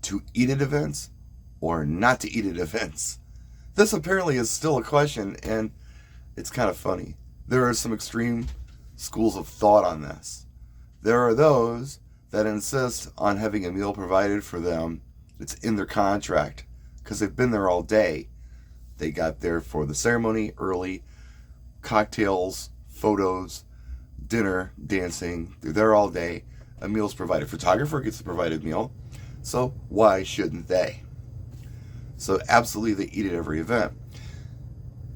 to eat at events or not to eat at events? This apparently is still a question, and it's kind of funny. There are some extreme schools of thought on this. There are those that insist on having a meal provided for them that's in their contract because they've been there all day. They got there for the ceremony early, cocktails, photos, dinner, dancing. They're there all day. A meal's provided. Photographer gets a provided meal. So why shouldn't they? So absolutely they eat at every event.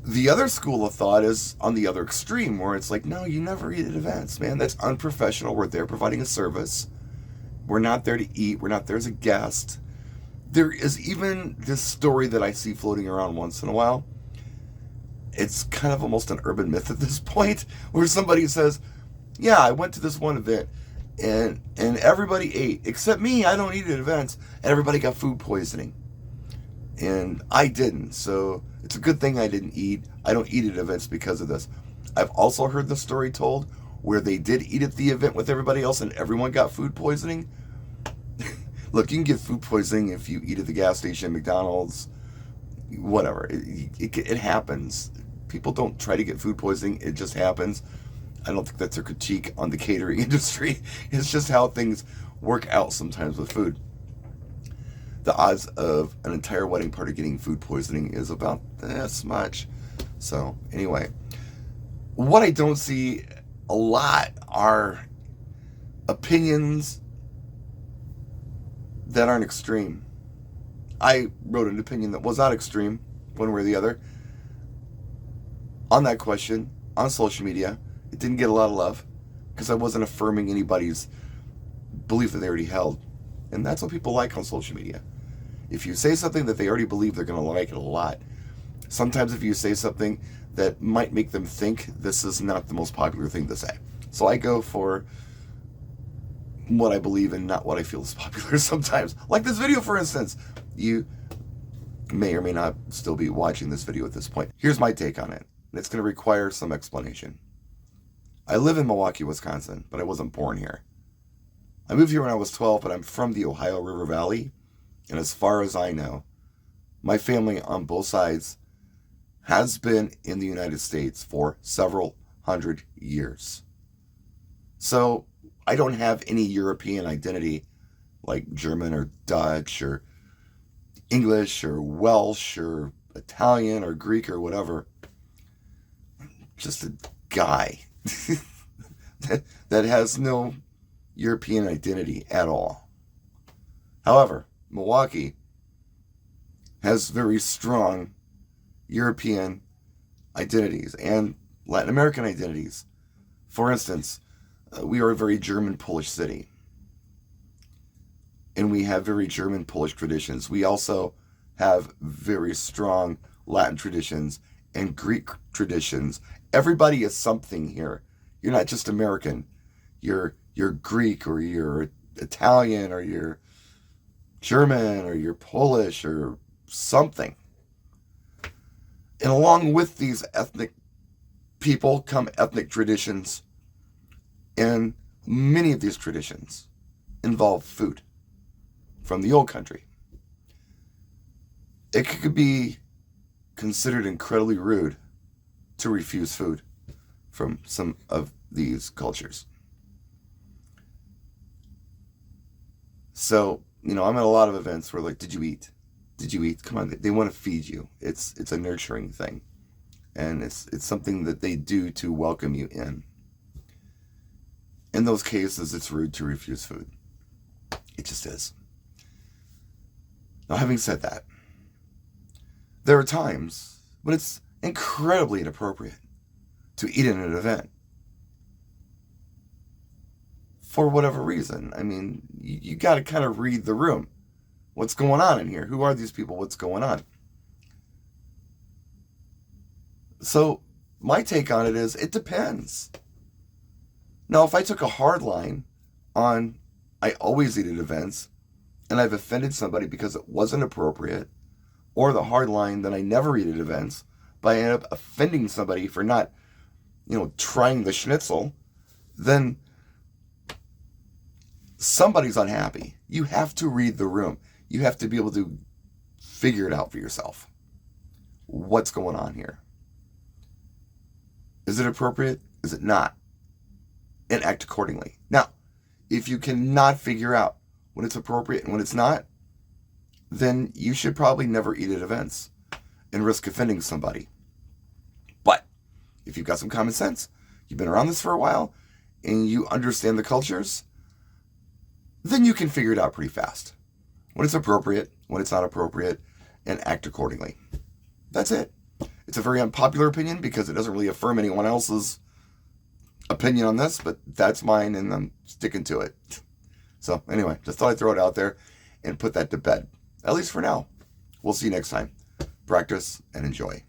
The other school of thought is on the other extreme, where it's like, no, you never eat at events, man. That's unprofessional. We're there providing a service. We're not there to eat. We're not there as a guest. There is even this story that I see floating around once in a while. It's kind of almost an urban myth at this point, where somebody says, yeah, I went to this one event and everybody ate, except me. I don't eat at events. And everybody got food poisoning. And I didn't, so it's a good thing I didn't eat. I don't eat at events because of this. I've also heard the story told where they did eat at the event with everybody else and everyone got food poisoning. Look, you can get food poisoning if you eat at the gas station, McDonald's, whatever. It happens. People don't try to get food poisoning. It just happens. I don't think that's a critique on the catering industry. It's just how things work out sometimes with food. The odds of an entire wedding party getting food poisoning is about this much. So anyway, what I don't see a lot are opinions that aren't extreme. I wrote an opinion that was not extreme, one way or the other, on that question on social media. It didn't get a lot of love because I wasn't affirming anybody's belief that they already held. And that's what people like on social media. If you say something that they already believe, they're going to like it a lot. Sometimes if you say something that might make them think this is not the most popular thing to say. So I go for what I believe in, not what I feel is popular sometimes. Like this video, for instance. You may or may not still be watching this video at this point. Here's my take on it. It's going to require some explanation. I live in Milwaukee, Wisconsin, but I wasn't born here. I moved here when I was 12, but I'm from the Ohio River Valley. And as far as I know, my family on both sides has been in the United States for several hundred years. So I don't have any European identity like German or Dutch or English or Welsh or Italian or Greek or whatever. Just a guy that has no European identity at all. However, Milwaukee has very strong European identities and Latin American identities. For instance, we are a very German-Polish city. And we have very German-Polish traditions. We also have very strong Latin traditions and Greek traditions. Everybody is something here. You're not just American. You're Greek, or you're Italian, or you're German, or you're Polish, or something. And along with these ethnic people come ethnic traditions. And many of these traditions involve food from the old country. It could be considered incredibly rude to refuse food from some of these cultures. So, I'm at a lot of events where like, did you eat? Did you eat? Come on, they want to feed you. It's a nurturing thing. And it's something that they do to welcome you in. In those cases, it's rude to refuse food. It just is. Now, having said that, there are times when it's incredibly inappropriate to eat in an event. For whatever reason. I mean, you got to kind of read the room. What's going on in here? Who are these people? What's going on? So, my take on it is, it depends. Now, if I took a hard line on I always eat at events, and I've offended somebody because it wasn't appropriate, or the hard line that I never eat at events, but I end up offending somebody for not, trying the schnitzel, then somebody's unhappy. You have to read the room. You have to be able to figure it out for yourself. What's going on here? Is it appropriate? Is it not? And act accordingly. Now, if you cannot figure out when it's appropriate and when it's not, then you should probably never eat at events and risk offending somebody. But if you've got some common sense, you've been around this for a while, and you understand the cultures, then you can figure it out pretty fast. When it's appropriate, when it's not appropriate, and act accordingly. That's it. It's a very unpopular opinion because it doesn't really affirm anyone else's opinion on this, but that's mine and I'm sticking to it. So anyway, just thought I'd throw it out there and put that to bed. At least for now. We'll see you next time. Practice and enjoy.